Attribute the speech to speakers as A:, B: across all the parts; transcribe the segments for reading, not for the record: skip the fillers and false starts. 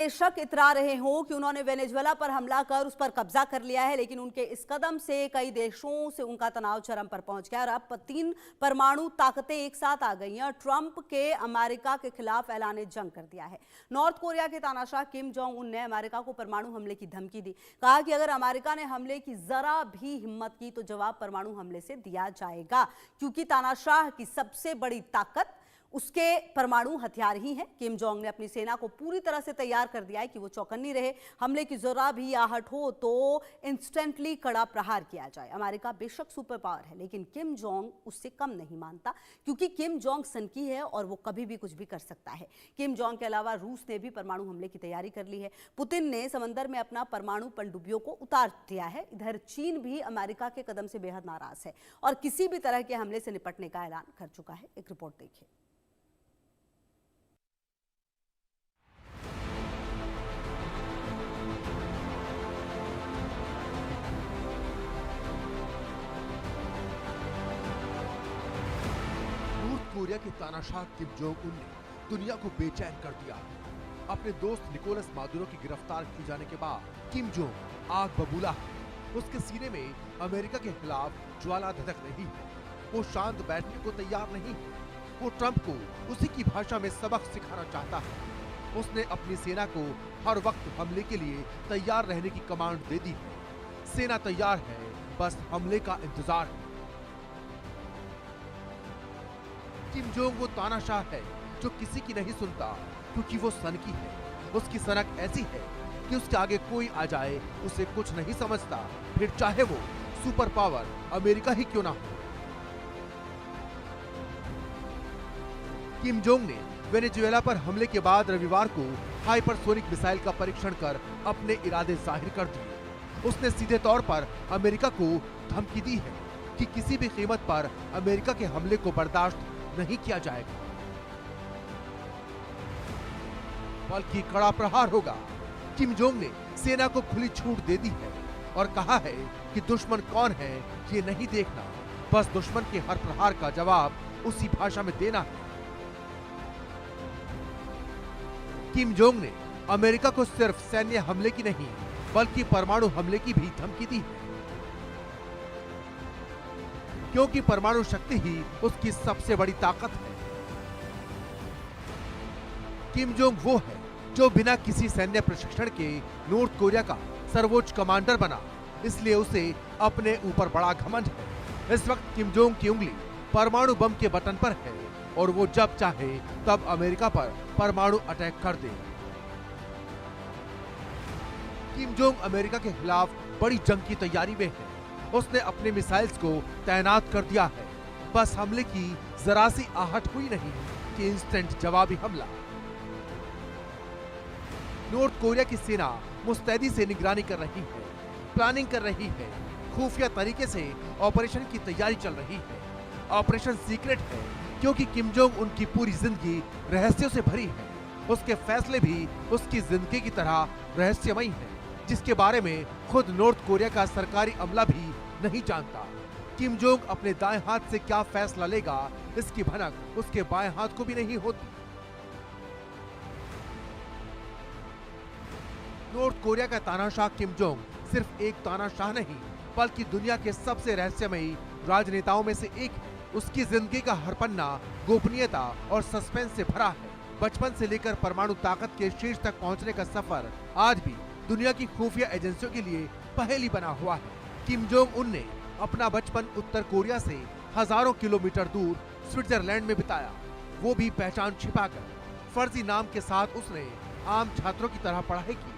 A: बेशक इतरा रहे हों कि उन्होंने वेनेजुएला पर हमला कर उस पर कब्जा कर लिया है, लेकिन उनके इस कदम से कई देशों से उनका तनाव चरम पर पहुंच गया और अब 3 परमाणु ताकतें एक साथ आ गई हैं और ट्रंप के अमेरिका के खिलाफ ऐलान जंग कर दिया है। नॉर्थ कोरिया के तानाशाह किम जोंग उन ने अमेरिका को परमाणु हमले की धमकी दी। कहा कि अगर अमेरिका ने हमले की जरा भी हिम्मत की तो जवाब परमाणु हमले से दिया जाएगा, क्योंकि तानाशाह की सबसे बड़ी ताकत उसके परमाणु हथियार ही हैं। किम जोंग ने अपनी सेना को पूरी तरह से तैयार कर दिया है कि वो चौकन्नी रहे, हमले की जरा भी आहट हो तो इंस्टेंटली कड़ा प्रहार किया जाए। अमेरिका बेशक सुपर पावर है, लेकिन किम जोंग उससे कम नहीं मानता, क्योंकि किम जोंग सनकी है और वो कभी भी कुछ भी कर सकता है। किम जोंग के अलावा रूस ने भी परमाणु हमले की तैयारी कर ली है। पुतिन ने समंदर में अपना परमाणु पनडुब्बियों को उतार दिया है। इधर चीन भी अमेरिका के कदम से बेहद नाराज है और किसी भी तरह के हमले से निपटने का ऐलान कर चुका है। एक रिपोर्ट देखिए।
B: कोरिया के तानाशाह किम जोंग उन ने दुनिया को बेचैन कर दिया। अपने दोस्त निकोलस मादुरो की गिरफ्तार किए जाने के बाद किम जोंग आग बबूला है। उसके सीने में अमेरिका के खिलाफ ज्वाला धधक रही है। वो शांत बैठने को तैयार नहीं है। वो ट्रंप को उसी की भाषा में सबक सिखाना चाहता है। उसने अपनी सेना को हर वक्त हमले के लिए तैयार रहने की कमांड दे दी है। सेना तैयार है, बस हमले का इंतजार है। किम जोंग वो तानाशाह है जो किसी की नहीं सुनता, क्योंकि वो सनकी है। उसकी सनक ऐसी है कि उसके आगे कोई आ जाए उसे कुछ नहीं समझता, फिर चाहे वो सुपर पावर अमेरिका ही क्यों ना हो। किम जोंग ने वेनेजुएला पर हमले के बाद रविवार को हाइपरसोनिक मिसाइल का परीक्षण कर अपने इरादे जाहिर कर दिए। उसने सीधे तौर पर अमेरिका को धमकी दी है कि किसी भी कीमत पर अमेरिका के हमले को बर्दाश्त नहीं किया जाएगा, बल्कि कड़ा प्रहार होगा। किम जोंग ने सेना को खुली छूट दे दी है और कहा है कि दुश्मन कौन है ये नहीं देखना, बस दुश्मन के हर प्रहार का जवाब उसी भाषा में देना है। किम जोंग ने अमेरिका को सिर्फ सैन्य हमले की नहीं, बल्कि परमाणु हमले की भी धमकी दी है, क्योंकि परमाणु शक्ति ही उसकी सबसे बड़ी ताकत है। किम जोंग वो है जो बिना किसी सैन्य प्रशिक्षण के नॉर्थ कोरिया का सर्वोच्च कमांडर बना, इसलिए उसे अपने ऊपर बड़ा घमंड है। इस वक्त किम जोंग की उंगली परमाणु बम के बटन पर है और वो जब चाहे तब अमेरिका पर परमाणु अटैक कर दे। किम जोंग अमेरिका के खिलाफ बड़ी जंग की तैयारी में है। उसने अपने मिसाइल्स को तैनात कर दिया है। बस हमले की जरा सी आहट हुई नहीं कि इंस्टेंट जवाबी हमला। नॉर्थ कोरिया की सेना मुस्तैदी से निगरानी कर रही है, प्लानिंग कर रही है, खुफिया तरीके से ऑपरेशन की तैयारी चल रही है। ऑपरेशन सीक्रेट है क्योंकि किम जोंग उनकी पूरी जिंदगी रहस्यों से भरी है। उसके फैसले भी उसकी जिंदगी की तरह रहस्यमयी है, जिसके बारे में खुद नॉर्थ कोरिया का सरकारी अमला भी नहीं जानता। किम जोंग अपने दाएं हाथ से क्या फैसला लेगा, इसकी भनक उसके बाएं हाथ को भी नहीं होती। नॉर्थ कोरिया का तानाशाह किम जोंग सिर्फ एक तानाशाह नहीं, बल्कि दुनिया के सबसे रहस्यमयी राजनेताओं में से एक है। उसकी जिंदगी का हर पन्ना गोपनीयता और सस्पेंस से भरा है। बचपन से लेकर परमाणु ताकत के शीर्ष तक पहुंचने का सफर आज भी दुनिया की खुफिया एजेंसियों के लिए पहेली बना हुआ है। किम जोंग उन ने अपना बचपन उत्तर कोरिया से हजारों किलोमीटर दूर स्विट्जरलैंड में बिताया, वो भी पहचान छिपाकर। फर्जी नाम के साथ उसने आम छात्रों की तरह पढ़ाई की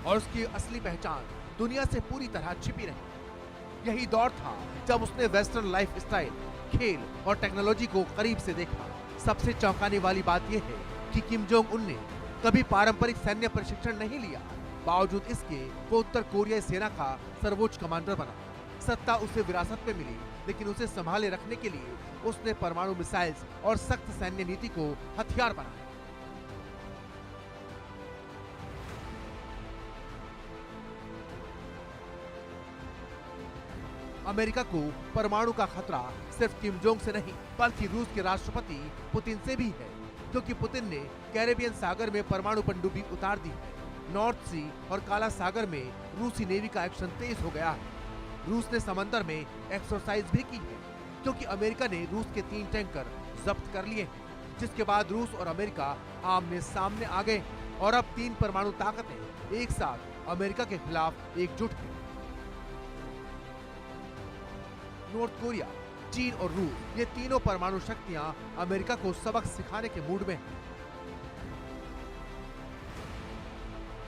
B: और उसकी असली पहचान दुनिया से पूरी तरह छिपी रही। यही दौर था जब उसने वेस्टर्न लाइफ स्टाइल, खेल और टेक्नोलॉजी को करीब से देखा। सबसे चौंकाने वाली बात यह है कि किम जोंग उन ने कभी पारंपरिक सैन्य प्रशिक्षण नहीं लिया। बावजूद इसके वो उत्तर कोरियाई सेना का सर्वोच्च कमांडर बना। सत्ता उसे विरासत में मिली, लेकिन उसे संभाले रखने के लिए उसने परमाणु मिसाइल्स और सख्त सैन्य नीति को हथियार बनाया। अमेरिका को परमाणु का खतरा सिर्फ किम जोंग से नहीं, बल्कि रूस के राष्ट्रपति पुतिन से भी है, क्योंकि पुतिन ने कैरेबियन सागर में परमाणु पनडुब्बी उतार दी है। नॉर्थ सी और काला सागर में रूसी नेवी का एक्शन तेज हो गया है। रूस ने समंदर में एक्सरसाइज भी की है, क्योंकि अमेरिका ने रूस के 3 टैंकर जब्त कर लिए हैं, जिसके बाद रूस और अमेरिका आमने सामने आ गए और अब 3 परमाणु ताकतें एक साथ अमेरिका के खिलाफ एकजुट हैं। नॉर्थ कोरिया, चीन और रूस, ये तीनों परमाणु शक्तियां अमेरिका को सबक सिखाने के मूड में हैं।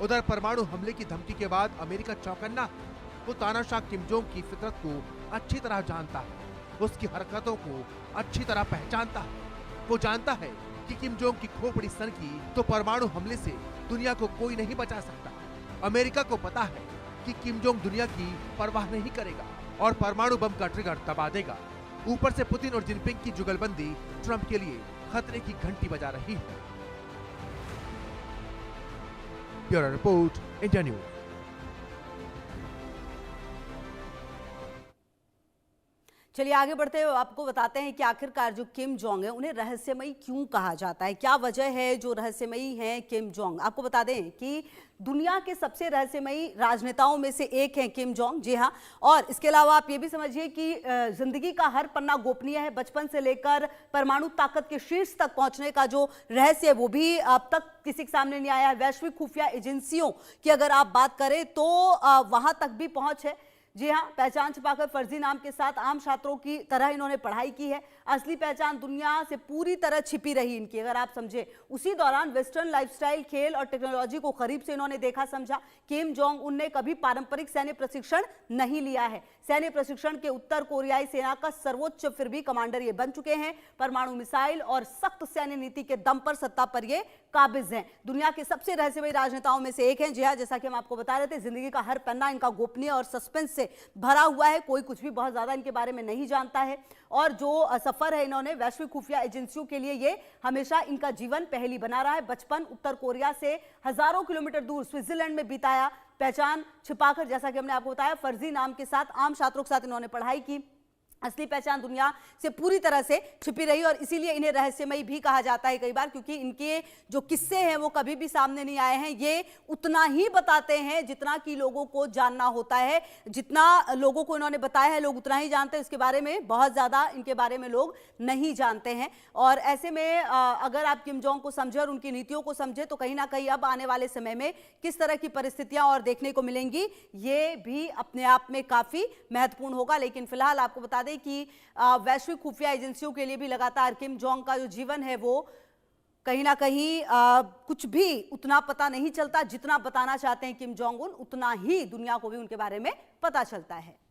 B: उधर परमाणु हमले की धमकी के बाद अमेरिका चौकन्ना है। वो तानाशाह किम जोंग की फितरत को अच्छी तरह जानता है, उसकी हरकतों को अच्छी तरह पहचानता है। वो जानता है कि किम जोंग की खोपड़ी सनकी तो परमाणु हमले से दुनिया को कोई नहीं बचा सकता। अमेरिका को पता है कि किम जोंग दुनिया की परवाह नहीं करेगा और परमाणु बम का ट्रिगर दबा देगा। ऊपर से पुतिन और जिनपिंग की जुगलबंदी ट्रंप के लिए खतरे की घंटी बजा रही है। Bureau report, India news.
A: चलिए आगे बढ़ते हुए आपको बताते हैं कि आखिरकार जो किम जोंग है उन्हें रहस्यमयी क्यों कहा जाता है, क्या वजह है जो रहस्यमयी है किम जोंग। आपको बता दें कि दुनिया के सबसे रहस्यमयी राजनेताओं में से एक हैं किम जोंग, जी हाँ। और इसके अलावा आप ये भी समझिए कि जिंदगी का हर पन्ना गोपनीय है। बचपन से लेकर परमाणु ताकत के शीर्ष तक पहुंचने का जो रहस्य है वो भी अब तक किसी के सामने नहीं आया है। वैश्विक खुफिया एजेंसियों की अगर आप बात करें तो वहां तक भी पहुंच है। जी हाँ, पहचान छिपाकर फर्जी नाम के साथ आम छात्रों की तरह इन्होंने पढ़ाई की है। असली पहचान दुनिया से पूरी तरह छिपी रही इनकी, अगर आप समझे। उसी दौरान वेस्टर्न लाइफस्टाइल, खेल और टेक्नोलॉजी को करीब से इन्होंने देखा समझा। किम जोंग उन ने कभी पारंपरिक सैन्य प्रशिक्षण नहीं लिया है। सैन्य प्रशिक्षण के उत्तर कोरियाई सेना का सर्वोच्च फिर भी कमांडर ये बन चुके हैं। परमाणु मिसाइल और सख्त सैन्य नीति के दम पर सत्ता पर ये काबिज हैं। दुनिया के सबसे रहस्यमयी राजनेताओं में से एक हैं। जी हाँ, जैसा कि हम आपको बता रहे थे, जिंदगी का हर पन्ना इनका गोपनीय और सस्पेंस से भरा हुआ है। कोई कुछ भी बहुत ज्यादा इनके बारे में नहीं जानता है। और जो सफर है इन्होंने वैश्विक खुफिया एजेंसियों के लिए, ये हमेशा इनका जीवन पहेली बना रहा है। बचपन उत्तर कोरिया से हजारों किलोमीटर दूर स्विट्जरलैंड में बिताया। पहचान छिपाकर, जैसा कि हमने आपको बताया, फर्जी नाम के साथ आम छात्रों के साथ इन्होंने पढ़ाई की। असली पहचान दुनिया से पूरी तरह से छिपी रही और इसीलिए इन्हें रहस्यमयी भी कहा जाता है कई बार, क्योंकि इनके जो किस्से हैं वो कभी भी सामने नहीं आए हैं। ये उतना ही बताते हैं जितना कि लोगों को जानना होता है। जितना लोगों को इन्होंने बताया है लोग उतना ही जानते हैं, इसके बारे में बहुत ज्यादा इनके बारे में लोग नहीं जानते हैं। और ऐसे में अगर आप किम जोंग को समझे और उनकी नीतियों को समझे तो कहीं ना कहीं अब आने वाले समय में किस तरह की परिस्थितियां और देखने को मिलेंगी ये भी अपने आप में काफी महत्वपूर्ण होगा। लेकिन फिलहाल आपको बता दें कि वैश्विक खुफिया एजेंसियों के लिए भी लगातार किम जोंग का जो जीवन है वो कहीं ना कहीं कुछ भी उतना पता नहीं चलता। जितना बताना चाहते हैं किम जोंग उन, उतना ही दुनिया को भी उनके बारे में पता चलता है।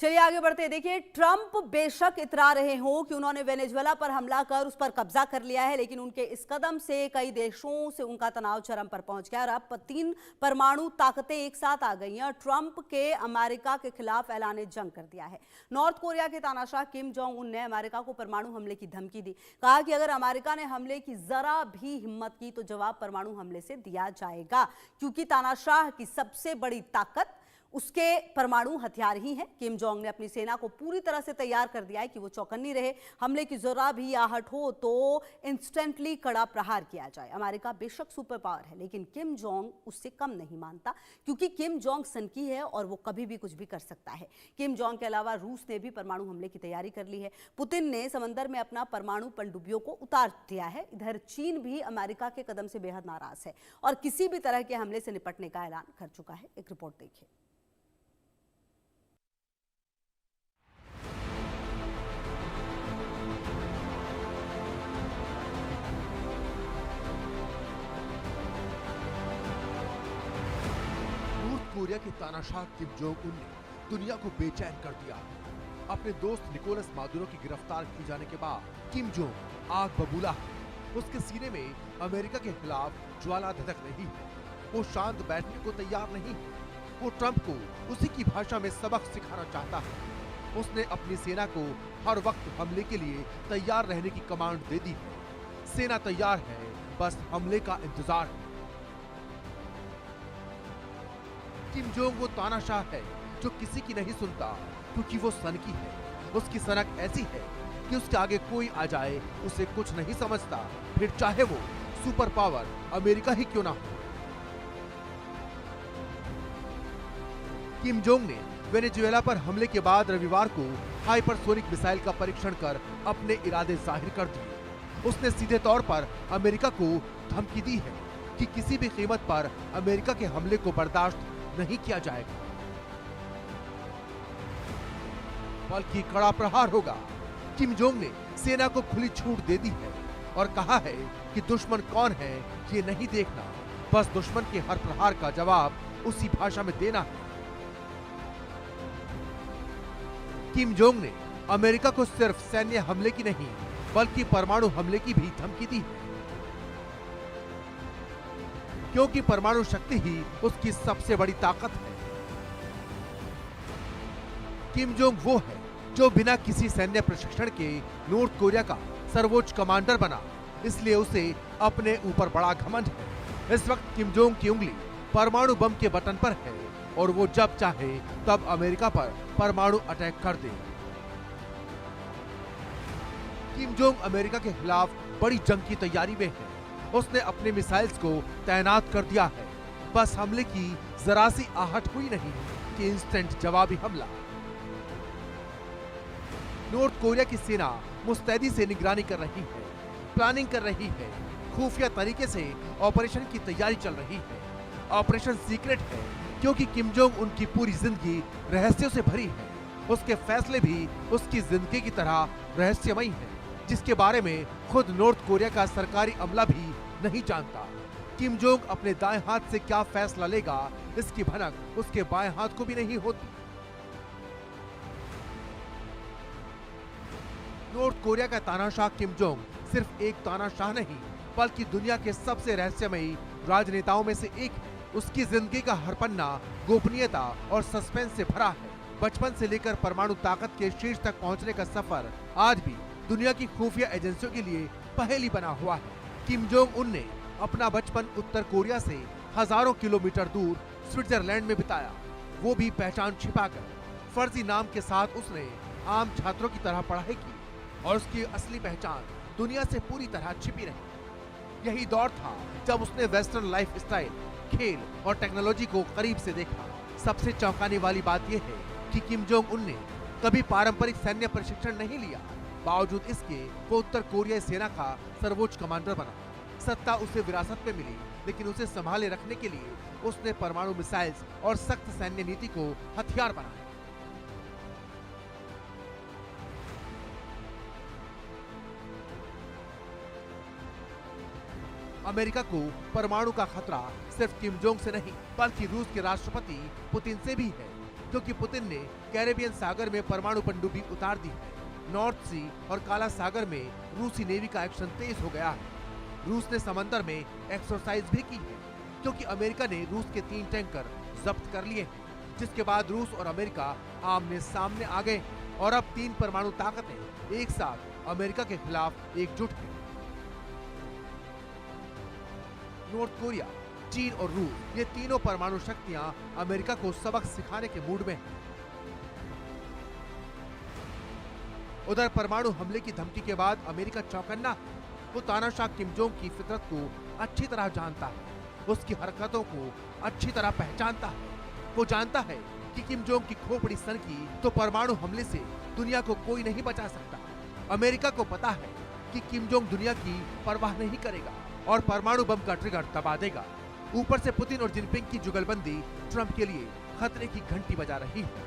A: चलिए आगे बढ़ते हैं। देखिए, ट्रंप बेशक इतरा रहे हों कि उन्होंने वेनेजुएला पर हमला कर उस पर कब्जा कर लिया है, लेकिन उनके इस कदम से कई देशों से उनका तनाव चरम पर पहुंच गया और अब 3 परमाणु ताकतें एक साथ आ गई हैं और ट्रंप के अमेरिका के खिलाफ ऐलान जंग कर दिया है। नॉर्थ कोरिया के तानाशाह किम जोंग उन ने अमेरिका को परमाणु हमले की धमकी दी। कहा कि अगर अमेरिका ने हमले की जरा भी हिम्मत की तो जवाब परमाणु हमले से दिया जाएगा, क्योंकि तानाशाह की सबसे बड़ी ताकत उसके परमाणु हथियार ही हैं। किम जोंग ने अपनी सेना को पूरी तरह से तैयार कर दिया है कि वो चौकन्नी रहे। हमले की जरा भी आहट हो तो इंस्टेंटली कड़ा प्रहार किया जाए। अमेरिका बेशक सुपर पावर है, लेकिन किम जोंग उससे कम नहीं मानता, क्योंकि किम जोंग सनकी है और वो कभी भी कुछ भी कर सकता है। किम जोंग के अलावा रूस ने भी परमाणु हमले की तैयारी कर ली है। पुतिन ने समंदर में अपना परमाणु पनडुब्बियों को उतार दिया है। इधर चीन भी अमेरिका के कदम से बेहद नाराज है और किसी भी तरह के हमले से निपटने का ऐलान कर चुका है। एक रिपोर्ट देखिए।
B: कोरिया के तानाशाह किम जोंग उन ने दुनिया को बेचैन कर दिया। अपने दोस्त निकोलस मादुरो की गिरफ्तार किए जाने के बाद किम जोंग आग बबूला है। उसके सीने में अमेरिका के खिलाफ ज्वाला धधक रही है। वो शांत बैठने को तैयार नहीं है। वो ट्रंप को उसी की भाषा में सबक सिखाना चाहता है। उसने अपनी सेना को हर वक्त हमले के लिए तैयार रहने की कमांड दे दी है। सेना तैयार है, बस हमले का इंतजार है। किम जोंग वो तानाशाह है जो किसी की नहीं सुनता, क्योंकि वो सनकी है। उसकी सनक ऐसी है कि उसके आगे कोई आ जाए उसे कुछ नहीं समझता, फिर चाहे वो सुपर पावर अमेरिका ही क्यों ना हो। किम जोंग ने वेनेजुएला पर हमले के बाद रविवार को हाइपरसोनिक मिसाइल का परीक्षण कर अपने इरादे जाहिर कर दिए। उसने सीधे तौर पर अमेरिका को धमकी दी है कि किसी भी कीमत पर अमेरिका के हमले को बर्दाश्त नहीं किया जाएगा, बल्कि कड़ा प्रहार होगा। किम जोंग ने सेना को खुली छूट दे दी है और कहा है कि दुश्मन कौन है ये नहीं देखना, बस दुश्मन के हर प्रहार का जवाब उसी भाषा में देना है। किम जोंग ने अमेरिका को सिर्फ सैन्य हमले की नहीं बल्कि परमाणु हमले की भी धमकी दी है, क्योंकि परमाणु शक्ति ही उसकी सबसे बड़ी ताकत है। किम जोंग वो है जो बिना किसी सैन्य प्रशिक्षण के नॉर्थ कोरिया का सर्वोच्च कमांडर बना, इसलिए उसे अपने ऊपर बड़ा घमंड है। इस वक्त किम जोंग की उंगली परमाणु बम के बटन पर है और वो जब चाहे तब अमेरिका पर परमाणु अटैक कर दे। किम जोंग अमेरिका के खिलाफ बड़ी जंग की तैयारी में है। उसने अपने मिसाइल्स को तैनात कर दिया है। बस हमले की जरा सी आहट हुई नहीं कि इंस्टेंट जवाबी हमला। नॉर्थ कोरिया की सेना मुस्तैदी से निगरानी कर रही है, प्लानिंग कर रही है, खुफिया तरीके से ऑपरेशन की तैयारी चल रही है। ऑपरेशन सीक्रेट है क्योंकि किम जोंग उनकी पूरी जिंदगी रहस्यों से भरी है। उसके फैसले भी उसकी जिंदगी की तरह रहस्यमयी है, जिसके बारे में खुद नॉर्थ कोरिया का सरकारी अमला भी नहीं जानता। किम जोंग अपने दाएं हाथ से क्या फैसला लेगा, इसकी भनक उसके बाएं हाथ को भी नहीं होती। नॉर्थ कोरिया का तानाशाह किम जोंग सिर्फ एक तानाशाह नहीं बल्कि दुनिया के सबसे रहस्यमयी राजनेताओं में से एक है। उसकी जिंदगी का हर पन्ना गोपनीयता और सस्पेंस से भरा है। बचपन से लेकर परमाणु ताकत के शीर्ष तक पहुंचने का सफर आज भी दुनिया की खुफिया एजेंसियों के लिए पहेली बना हुआ है। किम जोंग उन ने अपना बचपन उत्तर कोरिया से हजारों किलोमीटर दूर स्विट्जरलैंड में बिताया, वो भी पहचान छिपाकर। फर्जी नाम के साथ उसने आम छात्रों की तरह पढ़ाई की और उसकी असली पहचान दुनिया से पूरी तरह छिपी रही। यही दौर था जब उसने वेस्टर्न लाइफ स्टाइल, खेल और टेक्नोलॉजी को करीब से देखा। सबसे चौंकाने वाली बात यह है कि किम जोंग उन ने कभी पारंपरिक सैन्य प्रशिक्षण नहीं लिया। बावजूद इसके वो उत्तर कोरियाई सेना का सर्वोच्च कमांडर बना। सत्ता उसे विरासत में मिली, लेकिन उसे संभाले रखने के लिए उसने परमाणु मिसाइल्स और सख्त सैन्य नीति को हथियार बनाया। अमेरिका को परमाणु का खतरा सिर्फ किम जोंग से नहीं बल्कि रूस के राष्ट्रपति पुतिन से भी है, क्योंकि पुतिन ने कैरेबियन सागर में परमाणु पनडुब्बी उतार दी है। नॉर्थ सी और काला सागर में रूसी नेवी का एक्शन तेज हो गया है। रूस ने समंदर में एक्सरसाइज भी की है, क्योंकि अमेरिका ने रूस के 3 टैंकर जब्त कर लिए हैं, जिसके बाद रूस और अमेरिका आमने सामने आ गए और अब 3 परमाणु ताकतें एक साथ अमेरिका के खिलाफ एकजुट हैं। नॉर्थ कोरिया, चीन और रूस, ये तीनों परमाणु शक्तियां अमेरिका को सबक सिखाने के मूड में हैं। उधर परमाणु हमले की धमकी के बाद अमेरिका चौकन्ना है। वो तानाशाह किम जोंग की फितरत को अच्छी तरह जानता है, उसकी हरकतों को अच्छी तरह पहचानता है। वो जानता है कि किम जोंग की खोपड़ी सनकी तो परमाणु हमले से दुनिया को कोई नहीं बचा सकता। अमेरिका को पता है कि किम जोंग दुनिया की परवाह नहीं करेगा और परमाणु बम का ट्रिगर दबा देगा। ऊपर से पुतिन और जिनपिंग की जुगलबंदी ट्रंप के लिए खतरे की घंटी बजा रही है।